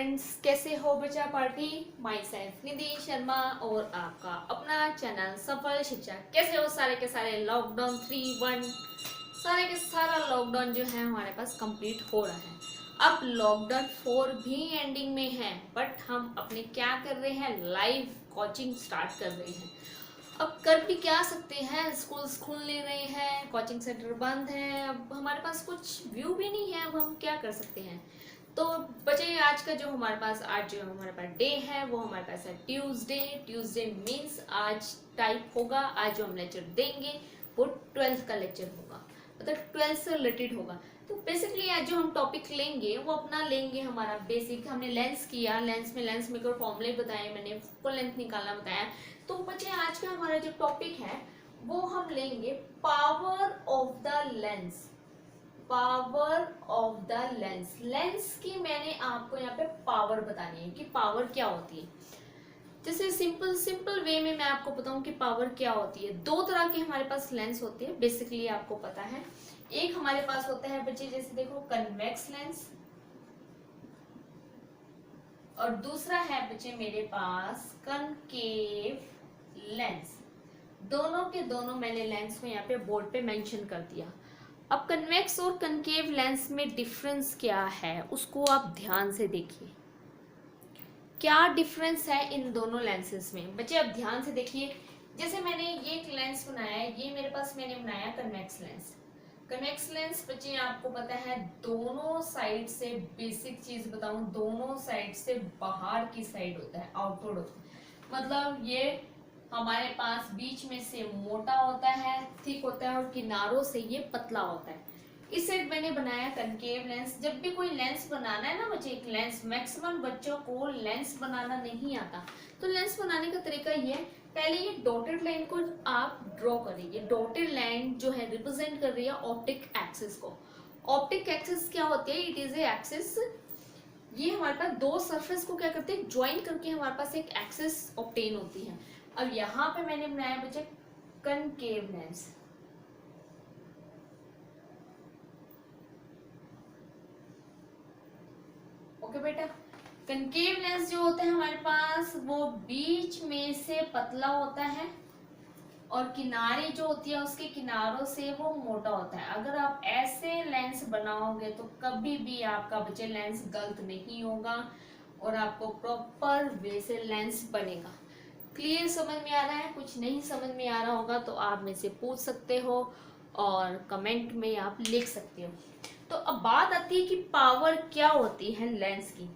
Friends, कैसे हो बच्चा पार्टी। माई सेल्फ निधि शर्मा और आपका अपना चैनल सफल शिक्षा। कैसे हो सारे के सारे। लॉकडाउन 3-1 सारे के सारा लॉकडाउन जो है हमारे पास कंप्लीट हो रहा है। अब लॉकडाउन 4 भी एंडिंग में है, बट हम अपने क्या कर रहे हैं, लाइव कोचिंग स्टार्ट कर रहे हैं। अब कर भी क्या सकते हैं, स्कूल्स खुल नहीं रहे हैं, कोचिंग सेंटर बंद है, अब हमारे पास कुछ व्यू भी नहीं है, अब हम क्या कर सकते हैं। तो बच्चे आज का जो हमारे पास आज जो हमारे पास डे है वो हमारे पास है ट्यूसडे। ट्यूसडे मीन्स आज टाइप होगा, आज जो हम लेक्चर देंगे वो 12th का लेक्चर होगा, मतलब 12th से रिलेटेड होगा। तो बेसिकली आज जो हम टॉपिक लेंगे वो अपना लेंगे हमारा बेसिक। हमने लेंस किया, लेंस में कोई फॉर्मूले बताए, मैंने फुल लेंथ निकालना बताया। तो बच्चे आज का हमारा जो टॉपिक है वो हम लेंगे power of the lens. Power of the lens. Lens की मैंने आपको यहाँ पे पावर बतानी है कि पावर क्या होती है। जैसे सिंपल वे में मैं आपको बताऊं कि पावर क्या होती है। दो तरह के हमारे पास लेंस होते हैं, बेसिकली आपको पता है। एक हमारे पास होता है बच्चे, जैसे देखो कन्वेक्स लेंस, और दूसरा है बच्चे मेरे पास कनकेव लेंस। दोनों के दोनों मैंने लेंस को यहाँ पे बोर्ड पे मेंशन कर दिया। अब कन्वेक्स और कनकेव लेंस में डिफरेंस क्या है उसको आप ध्यान से देखिए। क्या डिफरेंस है इन दोनों लेंसेज में, बच्चे अब ध्यान से देखिए। जैसे मैंने ये एक लेंस बनाया है, ये मेरे पास मैंने बनाया कन्वेक्स लेंस। कन्वेक्स लेंस बच्चे आपको पता है दोनों साइड से, बेसिक चीज बताऊं, दोनों साइड से बाहर की साइड होता है, आउटवर्ड होता है। मतलब ये हमारे पास बीच में से मोटा होता है, थिक होता है, और किनारों से ये पतला होता है। इसे मैंने बनाया कनकेव लेंस। जब भी कोई लेंस बनाना है ना बच्चे, एक लेंस, मैक्सिमम बच्चों को लेंस बनाना नहीं आता। तो लेंस बनाने का तरीका ये है, पहले ये डॉटेड लाइन को आप ड्रॉ करें। ये डॉटेड लाइन जो है रिप्रेजेंट कर रही है ऑप्टिक एक्सिस को। ऑप्टिक एक्सिस क्या होती है, इट इज ए एक्सिस। ये हमारे पास दो सरफेस को क्या करते हैं, ज्वाइन करके हमारे पास एक एक्सिस ऑब्टेन होती है। अब यहाँ पे मैंने बनाया बच्चे कनकेव लेंस। ओके बेटा, कनकेव लेंस जो होता है हमारे पास वो बीच में से पतला होता है, और किनारे जो होती है उसके किनारों से वो मोटा होता है। अगर आप ऐसे लेंस बनाओगे तो कभी भी आपका बच्चे लेंस गलत नहीं होगा, और आपको प्रॉपर वे से लेंस बनेगा। क्लियर समझ में आ रहा है? कुछ नहीं समझ में आ रहा होगा तो आप मेरे से पूछ सकते हो और कमेंट में आप लिख सकते हो। तो अब बात आती है कि पावर क्या होती है लेंस की।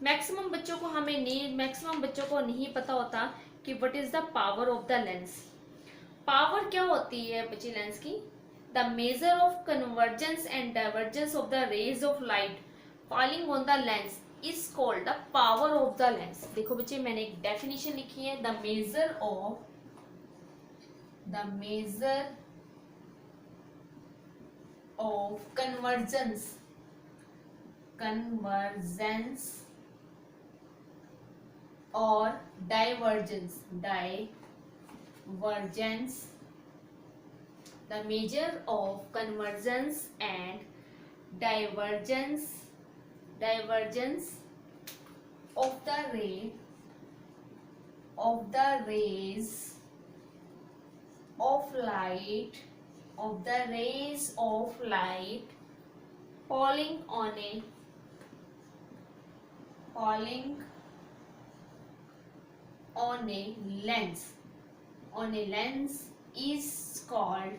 मैक्सिमम बच्चों को नहीं पता होता कि what is the power of the lens. Power क्या होती है बच्चे लेंस की? The measure of convergence and divergence of the rays of light falling on the lens is called the power of the lens. देखो बच्चे मैंने एक definition लिखी है, द मेजर ऑफ कन्वर्जेंस और divergence, the measure of convergence and divergence of the rays of light falling on a lens is called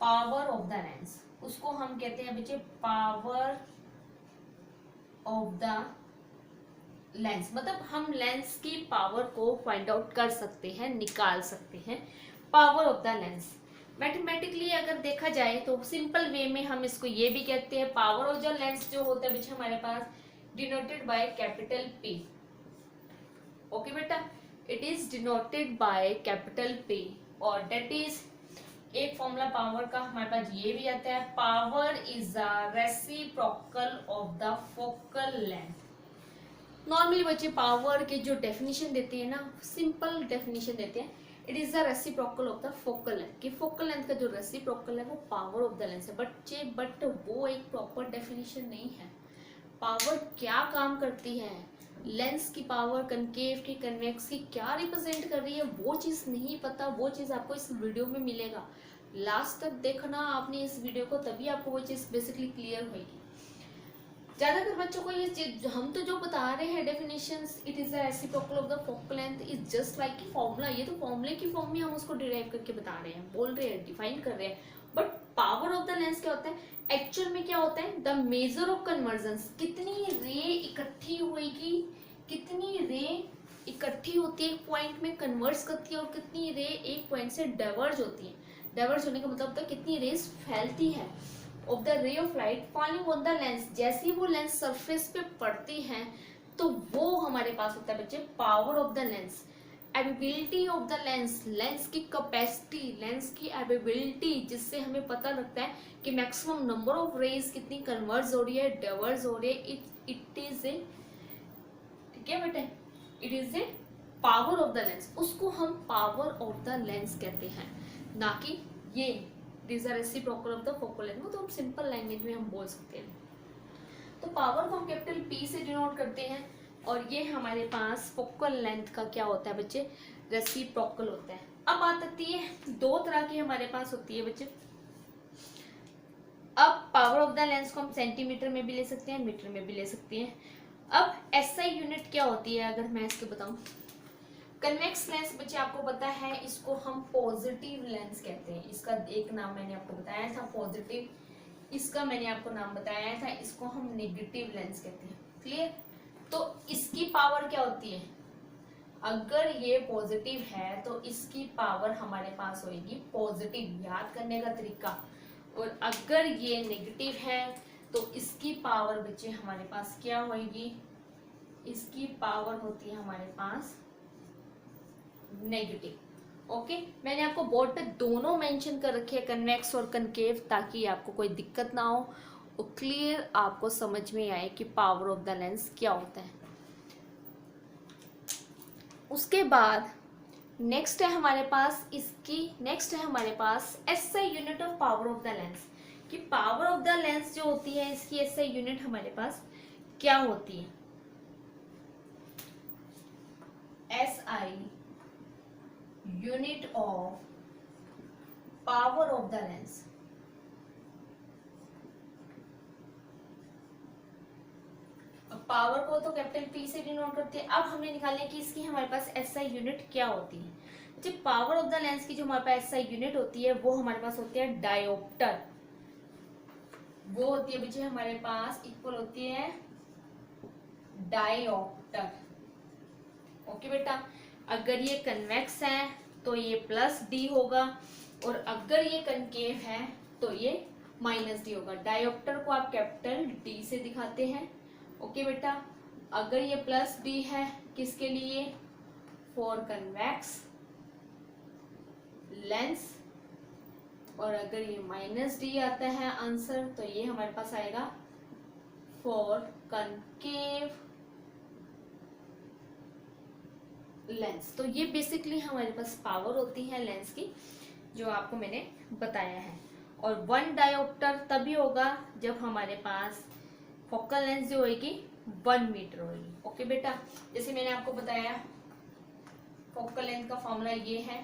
power of the lens। उसको हम कहते हैं बच्चे पावर ऑफ द लेंस। मतलब हम लेंस की power को फाइंड आउट कर सकते हैं, निकाल सकते हैं। Power of the lens mathematically अगर देखा जाए तो सिंपल वे में हम इसको ये भी कहते हैं, पावर ऑफ द लेंस जो होता है बच्चे हमारे पास denoted by capital P। Okay बेटा, it is denoted by capital P, और डेट इज एक फॉर्मूला पावर का हमारे पास ये भी आता है, power is the reciprocal of the focal length. Normally बच्चे पावर के जो डेफिनेशन देते हैं ना, सिंपल डेफिनेशन देते हैं, it is the reciprocal of the focal length. कि फोकल लेंथ का जो रेसिप्रोकल है वो पावर ऑफ द लेंस है बच्चे, बट वो एक प्रॉपर डेफिनेशन नहीं है। पावर क्या काम करती है, लेंस की पावर कनकेव की कन्वेक्स की क्या रिप्रेजेंट कर रही है, वो चीज़ नहीं पता, वो चीज़ आपको इस वीडियो में मिलेगा। लास्ट तक देखना आपने इस वीडियो को, तभी आपको वो चीज़ बेसिकली क्लियर होगी। ज़्यादातर बच्चों को ये चीज हम तो जो बता रहे हैं definitions, it is the reciprocal of the focal length is just like की फॉर्मूला, ये तो फॉर्मूले की फॉर्म में हम उसको डिराइव करके बता रहे हैं, बोल रहे हैं, डिफाइन कर रहे हैं। But power of the lens क्या होता है, एक्चुअल में क्या होता है, द मेजर ऑफ कन्वर्जेंस, कितनी रे इकट्ठी होगी, कितनी रे इकट्ठी होती है एक पॉइंट में कन्वर्स करती है, और कितनी रे एक पॉइंट से डाइवर्ज होती है। डाइवर्ज होने का मतलब होता है कितनी रेस फैलती है of the ray of light falling on the lens, जैसे ही वो लेंस सरफेस पे पड़ती है तो वो हमारे पास होता है बच्चे power of the lens. Ability of the lens, lens की कैपेसिटी, लेंस की एबिलिटी, जिससे हमें पता लगता है कि मैक्सिमम नंबर ऑफ रेज कितनी कन्वर्ज हो रही है, डाइवर्ज हो रही है। इट इज ए, ठीक है बेटे, it is a power of the lens, उसको हम पावर ऑफ द लेंस कहते हैं, ना कि ये this are reciprocal of the focal length, वो तो हम सिंपल लैंग्वेज में हम बोल सकते हैं। तो पावर को हम कैपिटल पी से डिनोट करते हैं, और ये हमारे पास फोकल लेंथ का क्या होता है बच्चे, रेसिप्रोकल होता है। अब बात आती है, दो तरह की हमारे पास होती है बच्चे। अब पावर ऑफ द लेंस को हम सेंटीमीटर में भी ले सकते हैं, मीटर में भी ले सकते हैं। अब एसआई यूनिट क्या होती है अगर मैं इसको बताऊं, कन्वेक्स लेंस बच्चे आपको पता है, इसको हम पॉजिटिव लेंस कहते हैं। इसका एक नाम मैंने आपको बताया था पॉजिटिव, इसका मैंने आपको नाम बताया था, इसको हम नेगेटिव लेंस कहते हैं। क्लियर? तो इसकी पावर क्या होती है, अगर ये पॉजिटिव है तो इसकी पावर हमारे पास होगी पॉजिटिव, याद करने का तरीका। और अगर ये नेगेटिव है तो इसकी पावर बच्चे हमारे पास क्या होगी, इसकी पावर होती है हमारे पास नेगेटिव। ओके, मैंने आपको बोर्ड पे दोनों मेंशन कर रखे हैं, कन्वेक्स और कनकेव, ताकि आपको कोई दिक्कत ना हो और क्लियर आपको समझ में आए कि पावर ऑफ द लेंस क्या होता है। उसके बाद नेक्स्ट है हमारे पास SI unit of power of the lens, कि पावर ऑफ द लेंस जो होती है इसकी एसआई यूनिट हमारे पास क्या होती है। SI unit of power of the lens, power को तो कैपिटल पी से डिनोट करते हैं। अब हमने निकालने की इसकी हमारे पास एसआई यूनिट क्या होती है। जब पावर ऑफ द लेंस की जो हमारे पास एसआई यूनिट होती है वो हमारे पास होती है डायोप्टर, वो होती है बच्चे हमारे पास इक्वल होती है डायोप्टर। ओके बेटा, अगर ये कन्वेक्स है तो ये प्लस डी होगा, और अगर ये कनकेव है तो ये माइनस डी होगा। डायोप्टर को आप कैपिटल डी से दिखाते हैं। ओके बेटा, अगर ये प्लस डी है किसके लिए, फॉर कन्वेक्स लेंस, और अगर ये माइनस डी आता है आंसर तो ये हमारे पास आएगा फॉर कनकेव लेंस। तो ये बेसिकली हमारे पास पावर होती है लेंस की, जो आपको मैंने बताया है। और वन डायोप्टर तभी होगा जब हमारे पास फोकल लेंथ जो होगी 1 मीटर होगी। ओके बेटा, जैसे मैंने आपको बताया फोकल लेंथ का फॉर्मूला ये है,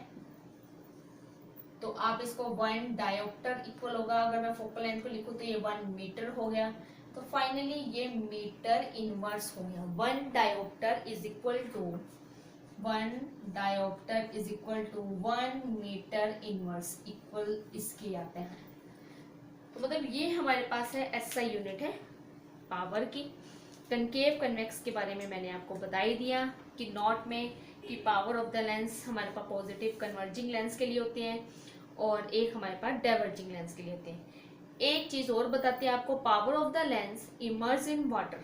तो आप इसको 1 डायोप्टर इक्वल होगा, अगर मैं फोकल लेंथ को लिखूं तो ये 1 मीटर हो गया, तो फाइनली ये मीटर इनवर्स हो गया। 1 dioptre is equal to 1 metre inverse, equal इसके आते हैं। तो मतलब ये हमारे पास है एसआई यूनिट है पावर की। कनकेव कन्वेक्स के बारे में मैंने आपको बता ही दिया कि नॉट में कि पावर ऑफ द लेंस हमारे पास पॉजिटिव कन्वर्जिंग लेंस के लिए होते हैं, और एक हमारे पास डाइवर्जिंग लेंस के लिए होते हैं। एक चीज और बताते हैं आपको, power of the lens emerge in water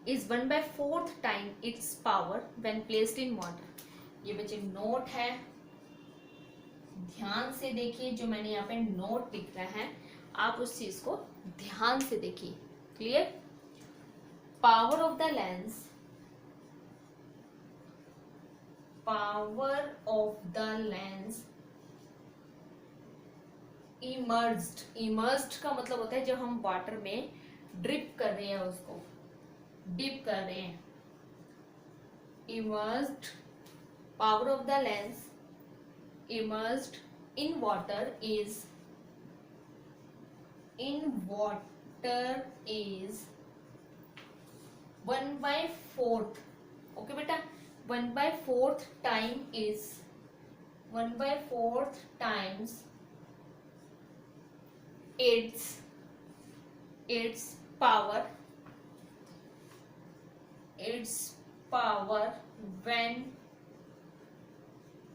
is 1/4 time it's power when placed in water. ये बच्चे नोट है, ध्यान से देखिए, जो मैंने यहाँ पे नोट लिख रहा है आप उस चीज को ध्यान से देखिए। Clear? Power of the lens, power of the lens emerged, emerged का मतलब होता है जब हम वाटर में ड्रिप कर रहे हैं, उसको डिप कर रहे हैं। Immersed, power of the lens immersed in water is, in water is 1/4, okay बेटा, 1/4 time is 1/4 times its power when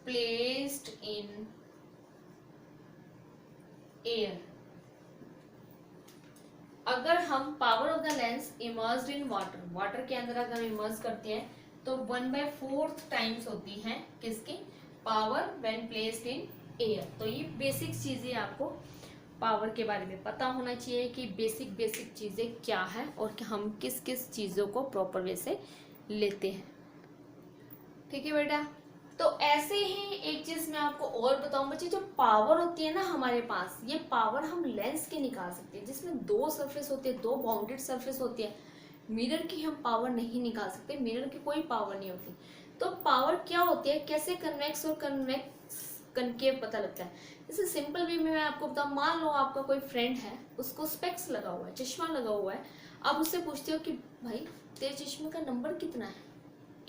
placed in air। अगर हम power of the lens immersed in water, water के अंदर अगर immerse करते हैं तो 1/4 times होती है किसकी, power when placed in air. तो ये बेसिक चीजें आपको पावर के बारे में पता होना चाहिए कि बेसिक चीजें क्या है और कि हम किस किस चीजों को प्रॉपर वे से लेते हैं। ठीक है बेटा। तो ऐसे ही एक चीज मैं आपको और बताऊं बच्चे, जो पावर होती है ना हमारे पास, ये पावर हम लेंस के निकाल सकते हैं, जिसमें दो सरफेस होते हैं, दो बाउंडेड सरफेस होती है। मिरर की हम पावर नहीं निकाल सकते, मिरर की कोई पावर नहीं होती। तो पावर क्या होती है, कैसे कन्वेक्स और कनकेव पता लगता है। जैसे सिंपल वे में मैं आपको बताऊं, मान लो आपका कोई फ्रेंड है, उसको स्पेक्स लगा हुआ है, चश्मा लगा हुआ है। आप उससे पूछते हो कि भाई तेरे चश्मे का नंबर कितना है,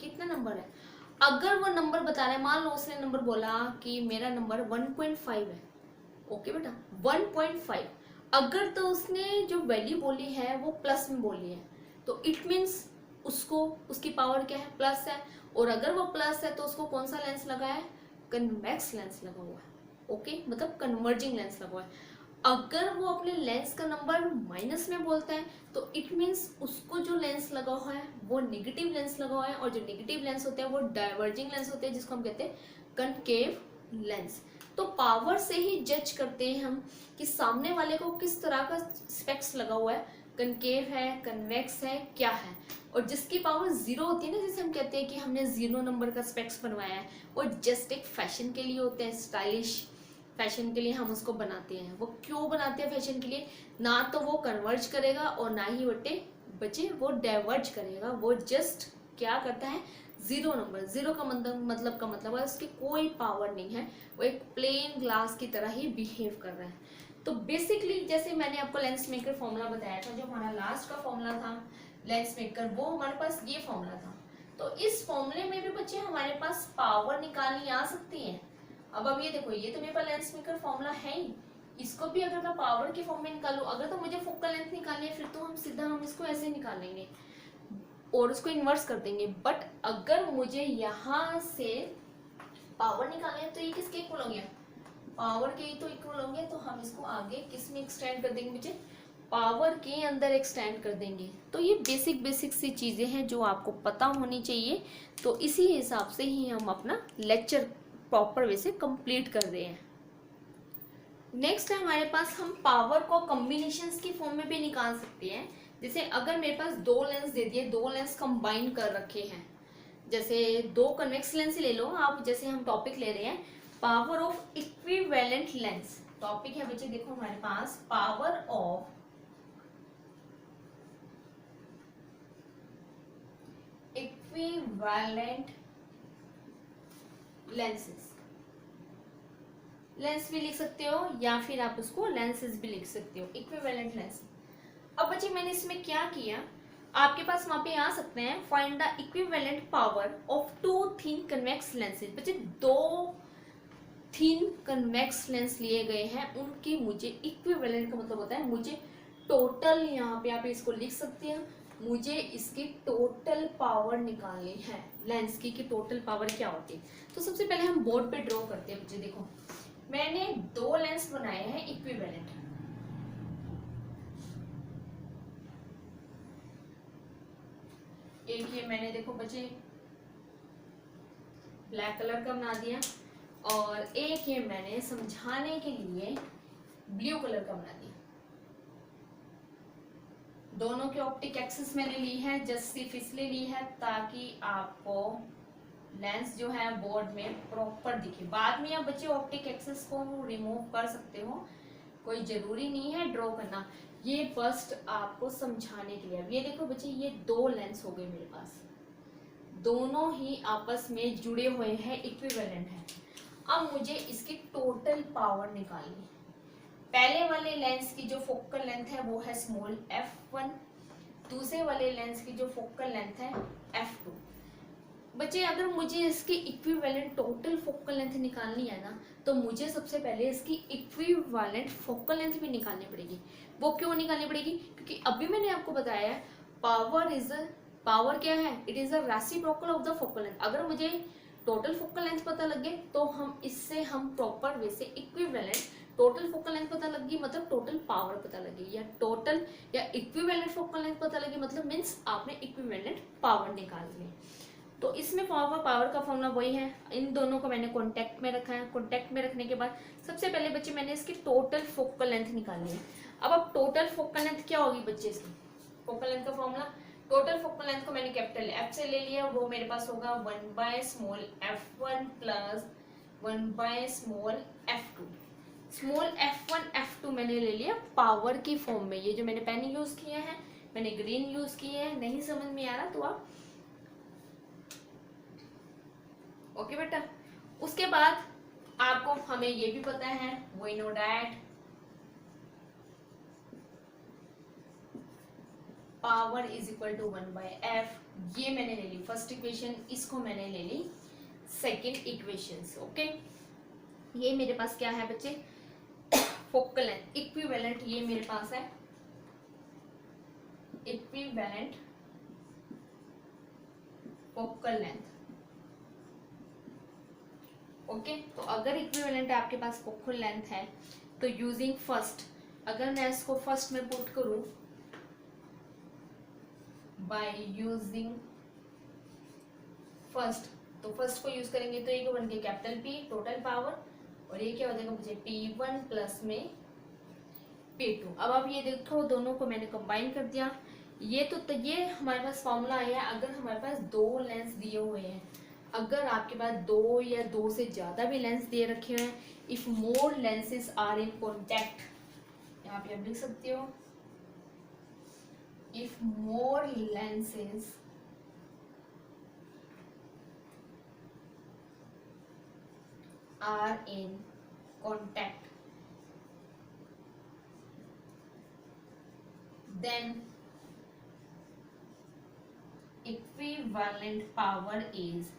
कितना नंबर है। अगर वो नंबर बता रहे, मान लो उसने नंबर बोला कि मेरा नंबर 1.5 है, ओके बेटा 1.5। अगर तो उसने जो वैल्यू बोली है वो प्लस में बोली है, तो इट मीन्स उसको, उसकी पावर क्या है, प्लस है। और अगर वो प्लस है तो उसको कौन सा लेंस लगा है, कन्वेक्स लेंस लगा हुआ है, ओके, मतलब कन्वर्जिंग लेंस लगा हुआ है। अगर वो अपने लेंस का नंबर माइनस में बोलता है तो इट मीन्स उसको जो लेंस लगा हुआ है वो नेगेटिव लेंस लगा हुआ है, और जो नेगेटिव लेंस होते हैं वो डाइवर्जिंग लेंस होते हैं, जिसको हम कहते हैं कनकेव लेंस। तो पावर से ही जज करते हैं हम कि सामने वाले को किस तरह का स्पेक्स लगा हुआ है, कनकेव है, कन्वेक्स है, क्या है। और जिसकी पावर 0 होती है ना, जैसे हम कहते हैं कि हमने 0 नंबर का स्पेक्स बनवाया है, वो जस्ट एक फैशन के लिए होते हैं, स्टाइलिश फैशन के लिए हम उसको बनाते हैं। वो क्यों बनाते हैं फैशन के लिए, ना तो वो कन्वर्ज करेगा और ना ही बच्चे वो डाइवर्ज करेगा। वो जस्ट क्या करता है, 0 नंबर, 0 का मतलब है उसकी कोई पावर नहीं है, वो एक प्लेन ग्लास की तरह ही बिहेव कर रहा है। तो बेसिकली जैसे मैंने आपको लेंस मेकर फॉर्मूला बताया था, जो हमारा लास्ट का फॉर्मूला था लेंस मेकर, वो हमारे पास ये फॉर्मूला था। तो इस फॉर्मूले में भी बच्चे हमारे पास पावर निकालनी आ सकती है। अब ये देखो, ये तो मेरे पास लेंस मेकर फॉर्मूला है ही, इसको भी अगर मैं पावर के फॉर्म में निकालूं, अगर तो मुझे फोकल लेंथ निकालनी है फिर तो हम इसको ऐसे निकाल लेंगे और उसको इन्वर्स कर देंगे। बट अगर मुझे यहाँ से पावर निकालनी है तो ये किसके इक्वल हो गया, पावर के ही तो इक्वल हो गया। तो हम इसको आगे किस में एक्सटेंड कर देंगे मुझे, पावर के अंदर एक्सटेंड कर देंगे। तो ये बेसिक सी चीजें हैं जो आपको पता होनी चाहिए। तो इसी हिसाब से ही हम अपना लेक्चर प्रॉपर वे से कंप्लीट कर रहे हैं। नेक्स्ट है हमारे पास, हम पावर को कॉम्बिनेशंस की फॉर्म में भी निकाल सकते हैं। जैसे अगर मेरे पास 2 लेंस दे दिए, 2 लेंस कंबाइन कर रखे हैं, जैसे 2 कन्वेक्स लेंस ले लो आप, जैसे हम टॉपिक ले रहे हैं power of equivalent lens. Topic है बच्चे देखो हमारे पास power of equivalent lenses. Lens भी लिख सकते हो या फिर आप उसको लेंसेज भी लिख सकते हो, इक्विवेलेंट लेंस। अब बच्चे मैंने इसमें क्या किया, आपके पास वहां पे आ सकते हैं find the equivalent power of 2 thin convex lenses. बच्चे 2 थिन कन्वेक्स लेंस लिए गए हैं, उनकी मुझे इक्विवेलेंट का मतलब होता है मुझे टोटल, यहाँ पे आप इसको लिख सकते हैं, मुझे इसकी टोटल पावर निकालनी है लेंस की, कि टोटल पावर क्या होती है। तो सबसे पहले हम बोर्ड पे ड्रॉ करते हैं। बच्चे देखो मैंने 2 लेंस बनाए हैं इक्विवेलेंट, एक ये मैंने देखो बच्चे ब्लैक कलर का बना दिया, और एक ये मैंने समझाने के लिए ब्लू कलर का बना दिया। दोनों की ऑप्टिक एक्सिस मैंने ली है, जस्ट सिर्फ इसलिए ली है ताकि आपको लेंस जो है बोर्ड में प्रॉपर दिखे। बाद में आप बच्चे ऑप्टिक एक्सिस को रिमूव कर सकते हो, कोई जरूरी नहीं है ड्रॉ करना। ये बस्ट आपको समझाने के लिए। अब ये देखो बच्चे, ये दो लेंस हो गए मेरे पास, दोनों ही आपस में जुड़े हुए हैं, इक्विवेलेंट है। अब मुझे इसकी टोटल पावर निकालनी। पहले वाले लेंस की जो फोकल लेंथ है वो है स्मॉल f1, दूसरे वाले लेंस की जो फोकल लेंथ है f2। बच्चे अगर मुझे इसकी इक्विवेलेंट टोटल फोकल लेंथ निकालनी है ना, तो मुझे सबसे पहले इसकी इक्विवेलेंट फोकल लेंथ भी निकालनी पड़ेगी। वो क्यों निकालनी पड़ेगी? क्योंकि अभी मैंने आपको बताया है पावर क्या है, it is a reciprocal of the focal length. अगर मुझे टोटल फोकल लेंथ पता लगे तो हम इससे प्रॉपर वे से इक्विवेलेंट टोटल फोकल लेंथ पता लगी मतलब टोटल पावर पता लगी, या टोटल या इक्विवेलेंट फोकल लेंथ पता लगी मतलब मीन्स आपने इक्विवेलेंट पावर निकाल ली। तो इसमें पावर का फॉर्मूला वही है। इन दोनों को मैंने कॉन्टेक्ट में रखा है। कॉन्टेक्ट में रखने के बाद सबसे पहले बच्चे मैंने इसकी टोटल फोकल लेंथ निकालनी है। अब टोटल फोकल लेंथ क्या होगी बच्चे? इसकी फोकल लेंथ का फॉर्मूला, टोटल फोकल लेंथ को मैंने कैपिटल एफ से ले लिया, वो मेरे पास होगा 1 by small f1 plus 1 by small f2। Small f1 f2 मैंने ले लिया पावर की फॉर्म में। ये जो मैंने पेन यूज किए हैं, मैंने ग्रीन यूज किए हैं, नहीं समझ में आ रहा तो आप ओके बेटा। उसके बाद आपको हमें ये भी पता है, we know that power is equal to 1 by F. ये मैंने ले ली फर्स्ट इक्वेशन, इसको मैंने ले ली सेकेंड इक्वेशन। ओके, ये मेरे पास क्या है बच्चे? फोकल लेंथ इक्विवेलेंट, ये मेरे पास है इक्विवेलेंट फोकल लेंथ। ओके, तो अगर इक्विवेलेंट आपके पास फोकल लेंथ है तो यूजिंग फर्स्ट, अगर मैं इसको फर्स्ट में पुट करूं बाय यूजिंग फर्स्ट, तो फर्स्ट को यूज करेंगे तो ये बन गया कैपिटल पी टोटल पावर, और ये क्या हो जाएगा मुझे P1 प्लस में P2। अब आप ये देखो दोनों को मैंने कंबाइन कर दिया। ये तो ये हमारे पास फॉर्मूला आया है। अगर हमारे पास दो लेंस दिए हुए हैं, अगर आपके पास दो या दो से ज्यादा भी लेंस दिए रखे हैं, if more lenses are in contact, यहाँ पे आप लिख सकते हो if more lenses are in contact, then equivalent power is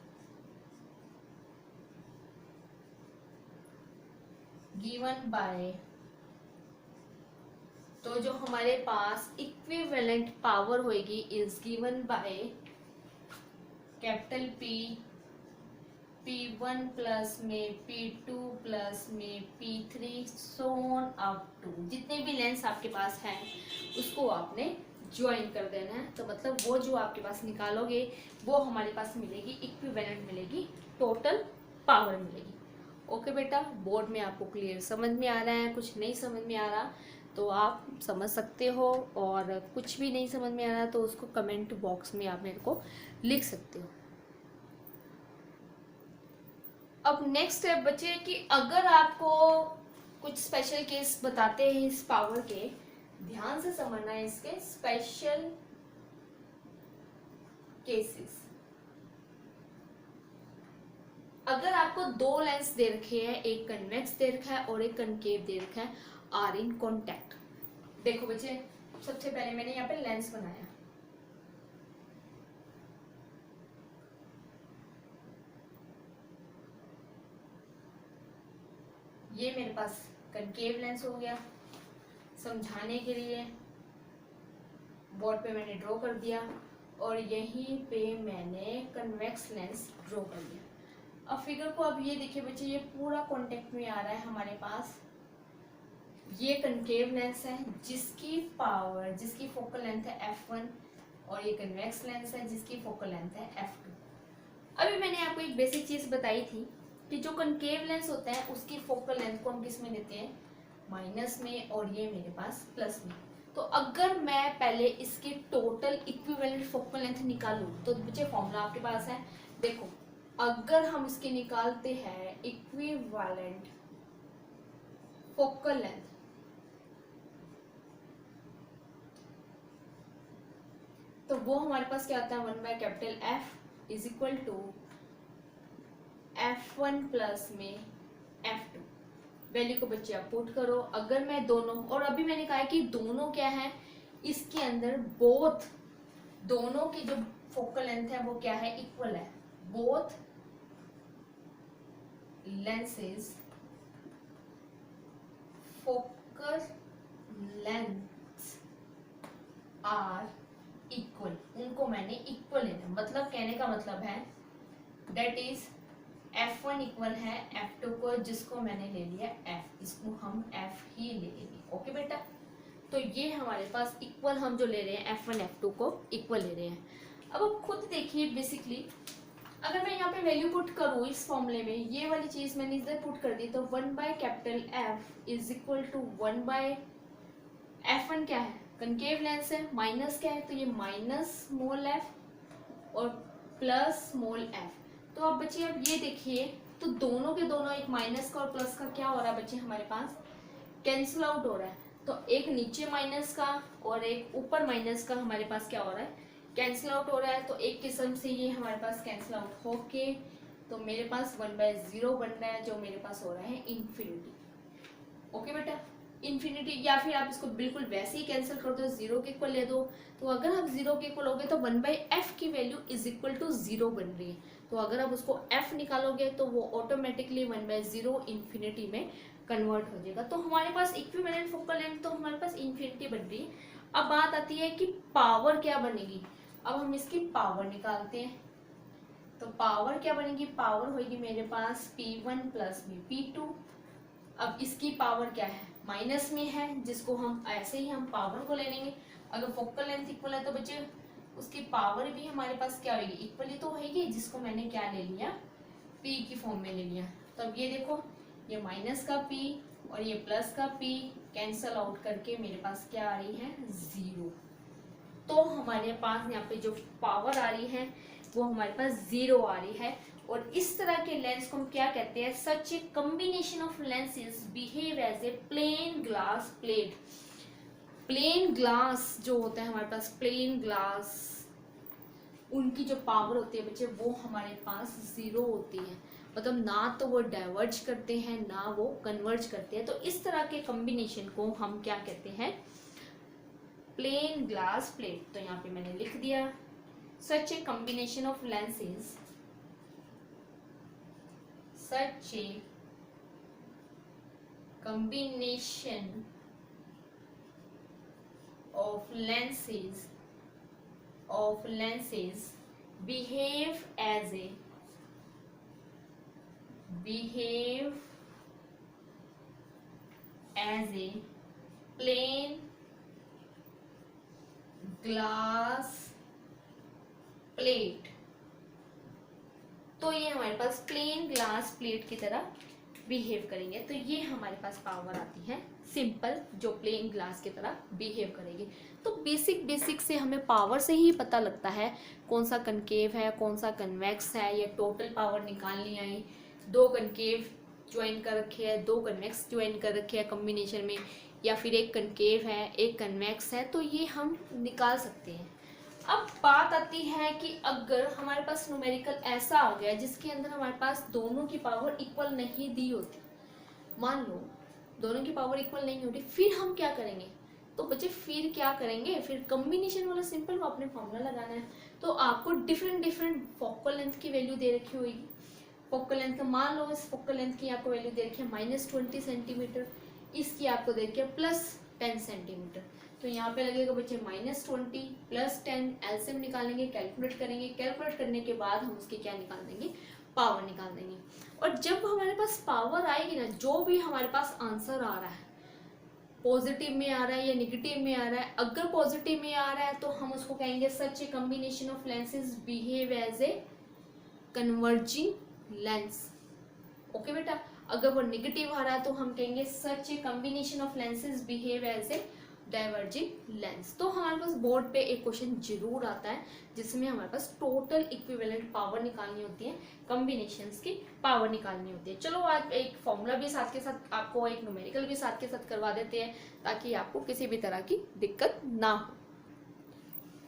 given by, तो जो हमारे पास इक्विवेलेंट पावर होगी is given by capital P P1 plus में P2 प्लस में P3 सोन अप टू, जितने भी लेंस आपके पास हैं उसको आपने ज्वाइन कर देना है। तो मतलब वो जो आपके पास निकालोगे वो हमारे पास मिलेगी इक्विवेलेंट, मिलेगी टोटल पावर मिलेगी। ओके बेटा, बोर्ड में आपको क्लियर समझ में आ रहा है? कुछ नहीं समझ में आ रहा तो आप समझ सकते हो, और कुछ भी नहीं समझ में आ रहा तो उसको कमेंट बॉक्स में आप मेरे को लिख सकते हो। अब नेक्स्ट स्टेप बचे कि अगर आपको कुछ स्पेशल केस बताते हैं इस पावर के, ध्यान से समझना है इसके स्पेशल केसेस। अगर आपको दो लेंस दे रखे हैं, एक कन्वेक्स दे रखा है और एक कनकेव दे रखा है, आर इन कॉन्टैक्ट। देखो बच्चे, सबसे पहले मैंने यहाँ पे लेंस बनाया, ये मेरे पास कनकेव लेंस हो गया। समझाने के लिए बोर्ड पे मैंने ड्रॉ कर दिया, और यहीं पे मैंने कन्वेक्स लेंस ड्रॉ कर दिया। अब फिगर को अब ये देखिए बच्चे, ये पूरा कांटेक्ट में आ रहा है हमारे पास। ये कनकेव लेंस है जिसकी पावर, जिसकी फोकल लेंथ है f1, और ये कन्वेक्स लेंस है जिसकी फोकल लेंथ है f2। अभी मैंने आपको एक बेसिक चीज बताई थी कि जो कनकेव लेंस होता है उसकी फोकल लेंथ को हम किस में देते हैं? माइनस में, और ये मेरे पास प्लस में। तो अगर मैं पहले इसकी टोटल इक्विवेलेंट फोकल लेंथ निकालूं तो बच्चे फॉर्मूला आपके पास है। देखो, अगर हम इसकी निकालते हैं इक्विवेलेंट फोकल लेंथ, तो वो हमारे पास क्या आता है, 1 by capital F is equal to F1 plus में F2। वैल्यू को बच्चे आप पुट करो। अगर मैं दोनों, और अभी मैंने कहा है कि दोनों क्या है, इसके अंदर बोथ, दोनों की जो फोकल लेंथ है वो क्या है, इक्वल है। Both lenses focal length are equal, उनको मैंने इक्वल लेना, मतलब कहने का मतलब है दैट इज F1 इक्वल है F2 को, जिसको मैंने ले लिया F, इसको हम F ही ले लेंगे। ओके बेटा, तो ये हमारे पास इक्वल हम जो ले रहे हैं F1 F2 को इक्वल ले रहे हैं। अब आप खुद देखिए, बेसिकली अगर मैं यहाँ पे वैल्यू पुट करूँ इस फॉर्मूले में, ये वाली चीज मैंने इधर पुट कर दी, तो 1 by capital F is equal to 1 by F1 क्या है, कनकेव लेंस है, माइनस क्या है, तो ये माइनस स्मॉल f और प्लस स्मॉल f। तो अब बच्चे अब ये देखिए, तो दोनों के दोनों, एक माइनस का और प्लस का क्या हो रहा है बच्चे, हमारे पास कैंसिल आउट हो रहा है। तो एक नीचे माइनस का और एक ऊपर माइनस का हमारे पास क्या हो रहा है, कैंसिल आउट हो रहा है। तो एक किस्म से ये हमारे पास कैंसिल आउट होके तो मेरे पास 1/0 बन रहा है, जो मेरे पास हो रहा है इन्फिनिटी। ओके बेटा, इन्फिनिटी, या फिर आप इसको बिल्कुल वैसे ही कैंसिल कर दो, 0 के इक्वल ले दो। तो अगर आप 0 के इक्वल होगे तो 1/f की वैल्यू इज इक्वल टू 0 बन रही है। तो अगर आप उसको f निकालोगे तो वो ऑटोमेटिकली 1/0 इन्फिनिटी में कन्वर्ट हो जाएगा। तो हमारे पास इक्विवेलेंट फोकल लेंथ तो हमारे पास इन्फिनिटी बन रही है। अब बात आती है कि पावर क्या बनेगी। अब हम इसकी पावर निकालते हैं। तो पावर क्या बनेगी, पावर होगी मेरे पास P1 प्लस में P2। अब इसकी पावर क्या है, माइनस में है, जिसको हम ऐसे ही हम पावर को ले लेंगे। अगर फोकल लेंथ इक्वल है तो बच्चे उसकी पावर भी हमारे पास क्या होगी, इक्वली तो होगी, जिसको मैंने क्या ले लिया, P की फॉर्म में ले लिया। तो अब ये देखो, ये माइनस का P और ये प्लस का P कैंसल आउट करके मेरे पास क्या आ रही है, 0। तो हमारे पास यहाँ पे जो पावर आ रही है वो हमारे पास 0 आ रही है। और इस तरह के लेंस को हम क्या कहते हैं, such a combination of lenses behave as a plain glass plate. Plain glass जो होता है हमारे पास, प्लेन ग्लास, उनकी जो पावर होती है बच्चे वो हमारे पास 0 होती है। मतलब ना तो वो डाइवर्ज करते हैं ना वो कन्वर्ज करते हैं। तो इस तरह के कॉम्बिनेशन को हम क्या कहते हैं, प्लेन ग्लास प्लेट। तो यहाँ पे मैंने लिख दिया, such a combination of lenses, such a combination of lenses behave as a plain glass plate। तो ये हमारे पास प्लेन ग्लास प्लेट की तरह बिहेव करेंगे। तो ये हमारे पास पावर आती है सिंपल, जो प्लेन ग्लास की तरह बिहेव करेगी। तो बेसिक से हमें पावर से ही पता लगता है कौन सा कनकेव है कौन सा कन्वेक्स है। ये टोटल पावर निकालनी आई, 2 कनकेव ज्वाइन कर रखे हैं, 2 कन्वेक्स ज्वाइन कर रखे हैं कॉम्बिनेशन में, या फिर एक कनकेव है एक कन्वेक्स है, तो ये हम निकाल सकते हैं। अब बात आती है कि अगर हमारे पास न्यूमेरिकल ऐसा आ गया जिसके अंदर हमारे पास दोनों की पावर इक्वल नहीं दी होती, मान लो दोनों की पावर इक्वल नहीं होती, फिर हम क्या करेंगे। तो बच्चे फिर क्या करेंगे, फिर कॉम्बिनेशन वाला सिंपल को आपने फॉर्मूला लगाना है। तो आपको डिफरेंट फोकल लेंथ की वैल्यू दे रखी होगी। फोकल लेंथ मान लो, इस फोकल लेंथ की आपको वैल्यू दे रखी है -20 सेंटीमीटर, इसकी आपको दे रखी है +10 सेंटीमीटर। तो यहाँ पे लगेगा बच्चे -20 + 10, एलसीएम निकालेंगे, कैलकुलेट करेंगे, कैलकुलेट करने के बाद हम उसकी क्या निकाल देंगे, पावर निकाल देंगे। और जब हमारे पास पावर आएगी ना, जो भी हमारे पास आंसर आ रहा है, पॉजिटिव में आ रहा है या नेगेटिव में आ रहा है, अगर पॉजिटिव में आ रहा है तो हम उसको कहेंगे such a combination of lenses behave as a converging lens. Okay बेटा, अगर वो नेगेटिव आ रहा है तो हम कहेंगे such a combination of lenses behave as a diverging lens. तो हमारे पास बोर्ड पे एक क्वेश्चन जरूर आता है जिसमें हमारे पास टोटल इक्विवेलेंट पावर निकालनी होती है, कॉम्बिनेशंस की पावर निकालनी होती है। चलो आज एक फॉर्मूला भी साथ के साथ, आपको एक न्यूमेरिकल भी साथ के साथ करवा देते हैं ताकि आपको किसी भी तरह की दिक्कत ना हो।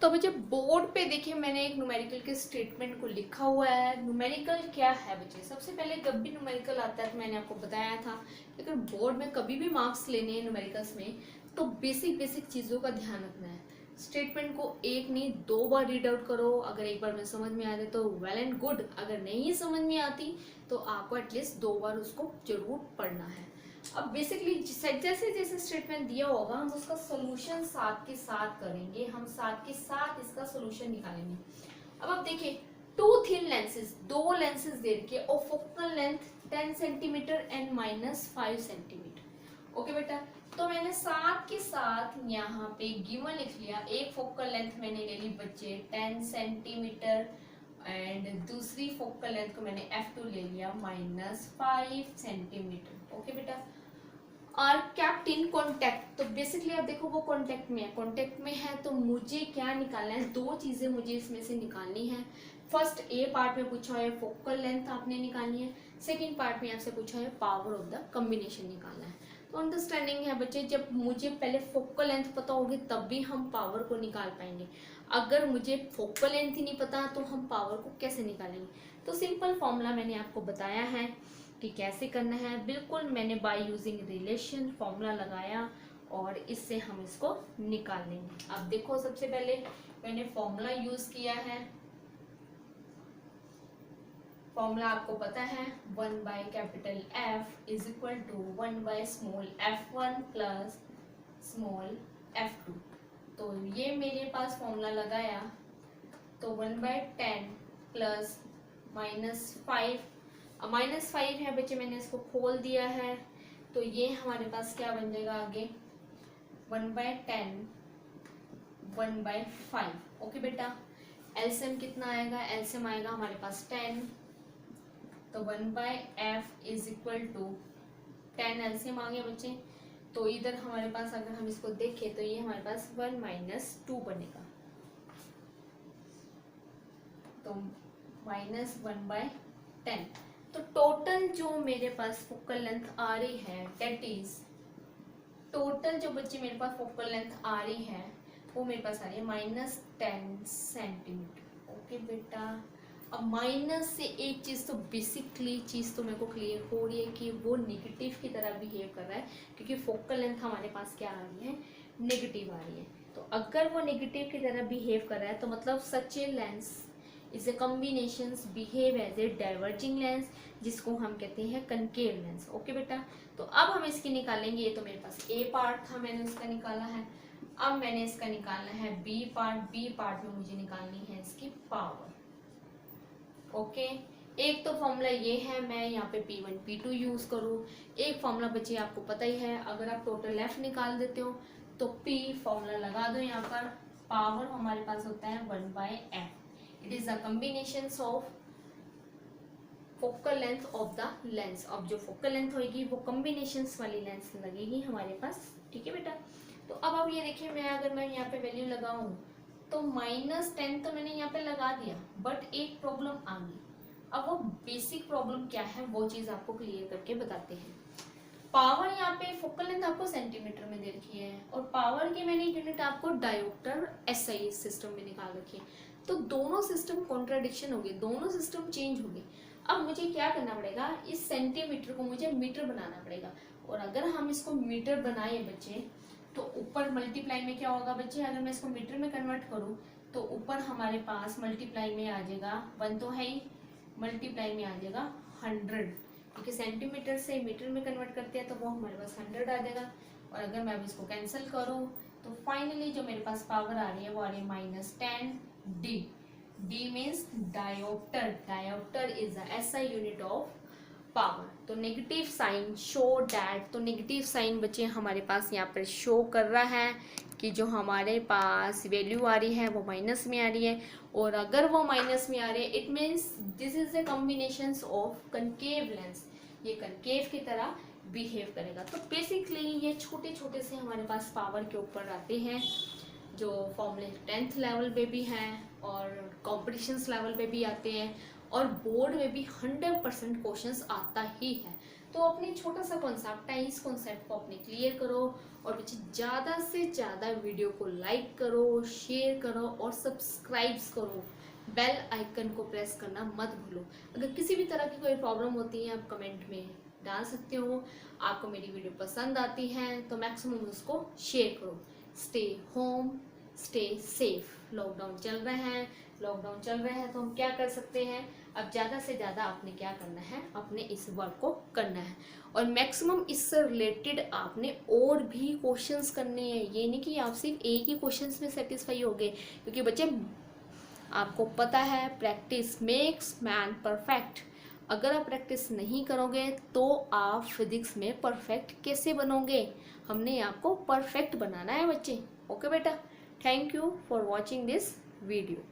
तो बच्चे बोर्ड पे देखिए मैंने एक न्यूमेरिकल के स्टेटमेंट को लिखा हुआ है। न्यूमेरिकल क्या है बच्चे, सबसे पहले जब भी न्यूमेरिकल आता है तो मैंने आपको बताया था कि अगर बोर्ड में कभी भी मार्क्स लेने हैं न्यूमेरिकल्स में तो बेसिक बेसिक चीज़ों का ध्यान रखना है। स्टेटमेंट को एक नहीं 2 बार रीड आउट करो। अगर एक बार में समझ में आ जाए तो वेल एंड गुड, अगर नहीं समझ में आती तो आपको एटलीस्ट 2 बार उसको जरूर पढ़ना है। अब बेसिकली जैसे जैसे स्टेटमेंट दिया होगा हम उसका सोल्यूशन साथ के साथ करेंगे, हम साथ के साथ इसका सोल्यूशन निकालेंगे। अब आप देखिए 2 थिन लेंसेज, 2 लेंसेज दे रखी है और focal length 10 centimetre and -5 centimetre. Okay बेटा, तो मैंने साथ के साथ यहाँ पे गिवन लिख लिया। एक फोकल लेंथ मैंने ले ली बच्चे 10 सेंटीमीटर एंड दूसरी फोकल लेंथ को मैंने F2 ले लिया -5 सेंटीमीटर। ओके बेटा, और कैप्ट इन कॉन्टेक्ट, तो बेसिकली आप देखो वो कॉन्टेक्ट में है, कॉन्टेक्ट में है तो मुझे क्या निकालना है, 2 चीजें मुझे इसमें से निकालनी है। फर्स्ट ए पार्ट में पूछा है फोकल लेंथ आपने निकालनी है, सेकंड पार्ट में आपसे पूछा है पावर ऑफ द कॉम्बिनेशन निकालना है। तो अंडरस्टैंडिंग है बच्चे, जब मुझे पहले फोकल लेंथ पता होगी तब भी हम पावर को निकाल पाएंगे। अगर मुझे फोकल लेंथ ही नहीं पता तो हम पावर को कैसे निकालेंगे। तो सिंपल फॉर्मूला मैंने आपको बताया है कि कैसे करना है। बिल्कुल मैंने बाय यूजिंग रिलेशन फॉर्मूला लगाया और इससे हम इसको निकाल लेंगे। अब देखो सबसे पहले मैंने फॉर्मूला यूज किया है। फॉर्मूला आपको पता है 1/कैपिटल F इज इक्वल टू 1/स्मॉल f1 प्लस स्मॉल f2। तो ये मेरे पास फॉर्मूला लगाया तो 1/10 प्लस -5, -5 है बच्चे, मैंने इसको खोल दिया है तो ये हमारे पास क्या बन जाएगा आगे 1/10 1/5। ओके बेटा, एलसीएम कितना आएगा, एलसीएम आएगा हमारे पास 10, तो 1/f is equal to 10 LCM आ गया बच्चे। तो इधर हमारे पास अगर हम इसको देखें तो ये हमारे पास 1 - 2 बनेगा, तो -1/10। तो टोटल जो मेरे पास फोकल लेंथ आ रही है दैट इज, टोटल जो बच्चे मेरे पास फोकल लेंथ आ रही है वो मेरे पास आ रही है -10 सेंटीमीटर। ओके बेटा, अब माइनस से एक चीज़ तो बेसिकली चीज़ तो मेरे को क्लियर हो रही है कि वो नेगेटिव की तरह बिहेव कर रहा है, क्योंकि फोकल लेंथ हमारे पास क्या आ रही है, नेगेटिव आ रही है। तो अगर वो नेगेटिव की तरह बिहेव कर रहा है तो मतलब such a lens is a combinations behave as a diverging lens, जिसको हम कहते हैं कनकेव लेंस। ओके बेटा, तो अब हम इसकी निकालेंगे। ये तो मेरे पास ए पार्ट था, मैंने इसका निकाला है। अब मैंने इसका निकालना है बी पार्ट। बी पार्ट में मुझे निकालनी है इसकी पावर। ओके, एक तो फॉर्मूला ये है, मैं यहाँ पे P1 P2 यूज करूँ। एक फॉर्मूला बच्चे आपको पता ही है, अगर आप टोटल F निकाल देते हो तो P फॉर्मूला लगा दो यहाँ पर। पावर हमारे पास होता है 1/f। It is a combination of focal length of the lens. अब जो फोकल लेंथ होगी वो कॉम्बिनेशन वाली लेंस लगेगी हमारे पास। ठीक है बेटा, तो अब आप ये देखिए, मैं अगर मैं यहाँ पे वैल्यू लगाऊं तो -10 तो मैंने यहाँ पे लगा दिया, बट एक प्रॉब्लम आ गई। अब वो बेसिक प्रॉब्लम क्या है वो चीज आपको क्लियर करके बताते हैं। पावर यहाँ पे फोकल लेंथ आपको सेंटीमीटर में दे रखी है और पावर की मैंने यूनिट आपको डायोप्टर SI सिस्टम में निकाल रखी है। तो दोनों सिस्टम कॉन्ट्राडिक्शन हो गए, दोनों सिस्टम चेंज हो गए। अब मुझे क्या करना पड़ेगा, इस सेंटीमीटर को मुझे मीटर बनाना पड़ेगा। और अगर हम इसको मीटर बनाए बच्चे तो ऊपर मल्टीप्लाई में क्या होगा बच्चे, अगर मैं इसको मीटर में कन्वर्ट करूँ तो ऊपर हमारे पास मल्टीप्लाई में आ जाएगा 1 तो है ही, मल्टीप्लाई में आ जाएगा 100, क्योंकि सेंटीमीटर से मीटर में कन्वर्ट करते हैं तो वो हमारे पास 100 आ जाएगा। और अगर मैं अब इसको कैंसिल करूँ तो फाइनली जो मेरे पास पावर आ रही है वो आ रही है -10D। D means dioptre. Dioptre is the SI unit of power. तो नेगेटिव साइन शो डैट, तो नेगेटिव साइन बच्चे हमारे पास यहाँ पर शो कर रहा है कि जो हमारे पास वैल्यू आ रही है वो माइनस में आ रही है। और अगर वो माइनस में आ रही है it means this is a combination of concave lens, ये कनकेव की तरह बिहेव करेगा। तो बेसिकली ये छोटे छोटे से हमारे पास पावर के ऊपर आते हैं, जो फॉर्मूले 10th लेवल पे भी हैं और कॉम्पिटिशन्स लेवल पे भी आते हैं और बोर्ड में भी 100% क्वेश्चंस आता ही है। तो अपने छोटा सा कॉन्सेप्ट है, इस कॉन्सेप्ट को अपने क्लियर करो और बच्चे ज़्यादा से ज़्यादा वीडियो को लाइक करो, शेयर करो और सब्सक्राइब करो। बेल आइकन को प्रेस करना मत भूलो। अगर किसी भी तरह की कोई प्रॉब्लम होती है आप कमेंट में डाल सकते हो। आपको मेरी वीडियो पसंद आती है तो मैक्सिमम उसको शेयर करो। Stay home, stay safe. Lockdown चल रहे हैं तो हम क्या कर सकते हैं, अब ज़्यादा से ज़्यादा आपने क्या करना है, अपने इस वर्क को करना है और मैक्सिमम इससे रिलेटेड आपने और भी क्वेश्चंस करने हैं। ये नहीं कि आप सिर्फ एक ही क्वेश्चंस में सेटिस्फाई हो गए, क्योंकि बच्चे आपको पता है प्रैक्टिस मेक्स मैन परफेक्ट। अगर आप प्रैक्टिस नहीं करोगे तो आप फिजिक्स में परफेक्ट कैसे बनोगे। हमने आपको परफेक्ट बनाना है बच्चे। ओके बेटा, thank you for watching this video.